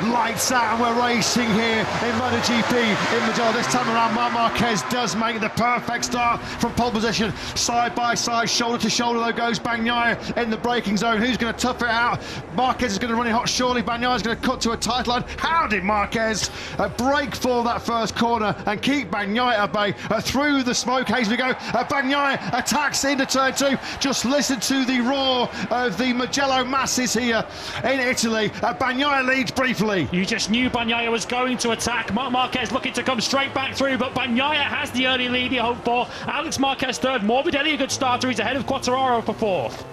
Lights out, and we're racing here in MotoGP in Magellan. This time around, Marc Marquez does make the perfect start from pole position. Side by side, shoulder to shoulder, though, goes Bagnaia in the braking zone. Who's going to tough it out? Marquez is going to run it hot, surely. Bagnaia is going to cut to a tight line. How did Marquez break for that first corner and keep Bagnaia at bay through the smoke haze we go? Bagnaia attacks into turn 2. Just listen to the roar of the Magellan masses here in Italy. Bagnaia leads briefly. You just knew Bagnaia was going to attack. Marc Marquez looking to come straight back through, but Bagnaia has the early lead you hope for. Alex Marquez third, Morbidelli a good starter, he's ahead of Quartararo for fourth.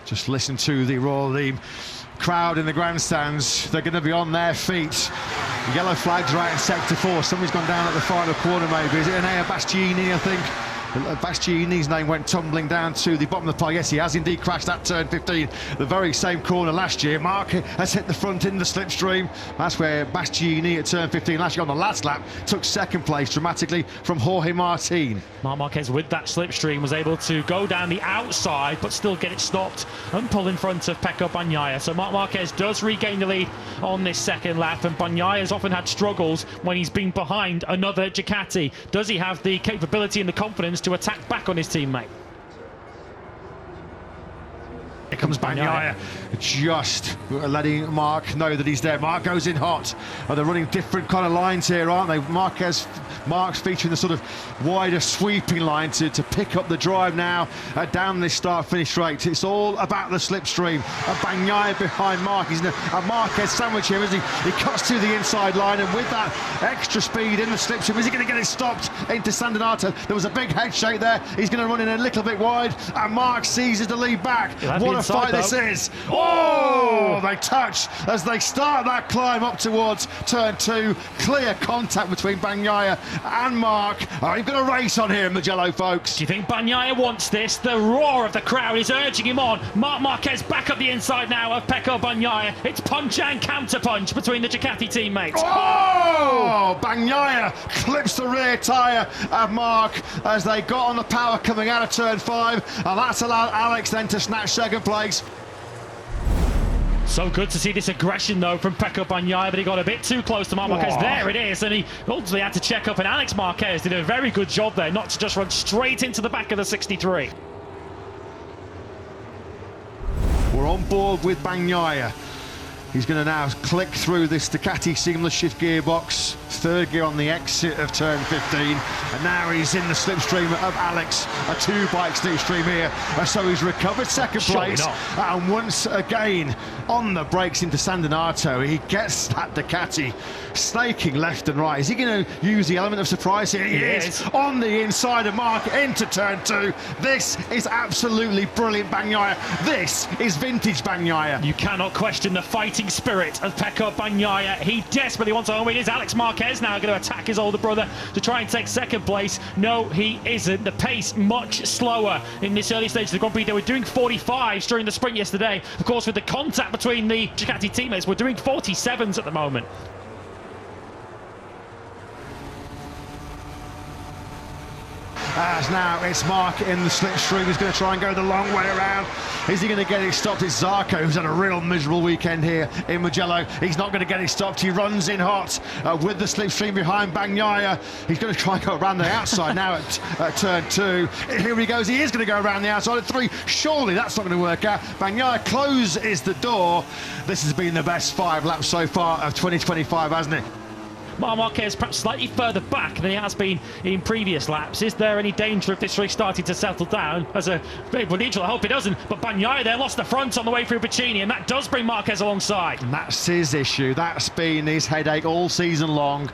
Just listen to the roar, the crowd in the grandstands, they're going to be on their feet. Yellow flags right in sector 4, somebody's gone down at the final corner maybe. Is it Enea Bastianini, I think? Bastianini's name went tumbling down to the bottom of the pile. Yes, he has indeed crashed at turn 15, the very same corner last year. Marc has hit the front in the slipstream. That's where Bastianini at turn 15 last year on the last lap took second place dramatically from Jorge Martin. Marc Marquez with that slipstream was able to go down the outside but still get it stopped and pull in front of Pecco Bagnaia. So Marc Marquez does regain the lead on this second lap, and Bagnaia has often had struggles when he's been behind another Ducati. Does he have the capability and the confidence to attack back on his teammate? Here comes Bagnaia, just letting Marc know that he's there. Marc goes in hot. They're running different kind of lines here, aren't they? Marc's featuring the sort of wider sweeping line to pick up the drive now down this start-finish rate. It's all about the slipstream. Bagnaia behind Marc. He's in a Marquez sandwich here, isn't he? He cuts to the inside line, and with that extra speed in the slipstream, is he going to get it stopped into San Donato? There was a big head shake there. He's going to run in a little bit wide, and Marc seizes the lead back. What a fight this is. Oh, they touch as they start that climb up towards turn 2. Clear contact between Bagnaia and Marc. You've got a race on here in Magellan, folks. Do you think Bagnaia wants this? The roar of the crowd is urging him on. Marc Marquez back up the inside now of Pecco Bagnaia. It's punch and counter punch between the Ducati teammates. Oh! Bagnaia clips the rear tyre of Marc as they got on the power coming out of turn 5, and that's allowed Alex then to snatch second place. So good to see this aggression though from Pecco Bagnaia, but he got a bit too close to Marc Marquez. There it is, and he ultimately had to check up, and Alex Marquez did a very good job there not to just run straight into the back of the 63. We're on board with Bagnaia. He's going to now click through this Ducati seamless shift gearbox, third gear on the exit of turn 15, and now he's in the slipstream of Alex, a two-bike slipstream here, so he's recovered second place, and once again on the brakes into San Donato, he gets that Ducati snaking left and right. Is he going to use the element of surprise here? He is on the inside of Marc into turn 2. This is absolutely brilliant Bagnaia. This is vintage Bagnaia. You cannot question the fighting spirit of Pecco Bagnaia. He desperately wants a home win. Is Alex Marquez now going to attack his older brother to try and take second place? No, he isn't. The pace much slower in this early stage of the Grand Prix. They were doing 45s during the sprint yesterday. Of course, with the contact between the Ducati teammates, we're doing 47s at the moment. As now it's Marc in the slipstream. He's going to try and go the long way around. Is he going to get it stopped? It's Zarco, who's had a real miserable weekend here in Mugello. He's not going to get it stopped. He runs in hot with the slipstream behind Bagnaia. He's going to try and go around the outside now at turn 2. Here he goes. He is going to go around the outside at 3. Surely that's not going to work out. Bagnaia closes the door. This has been the best 5 laps so far of 2025, hasn't it? Marc Marquez perhaps slightly further back than he has been in previous laps. Is there any danger of this race starting to settle down? As a big neutral, I hope it doesn't. But Bagnaia there lost the front on the way through Pacini, and that does bring Marquez alongside. And that's his issue. That's been his headache all season long.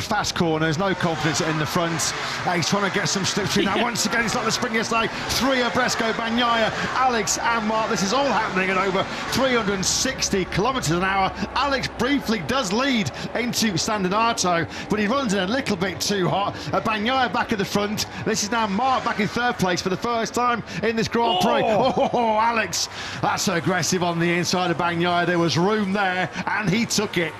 Fast corners, no confidence in the front. He's trying to get some slipstream. Now, once again, it's like the sprint yesterday. 3 abreast go Bagnaia, Alex and Marc. This is all happening at over 360 kilometres an hour. Alex briefly does lead into San Donato, but he runs in a little bit too hot. Bagnaia back at the front. This is now Marc back in third place for the first time in this Grand Prix. Oh, Alex, that's aggressive on the inside of Bagnaia. There was room there, and he took it.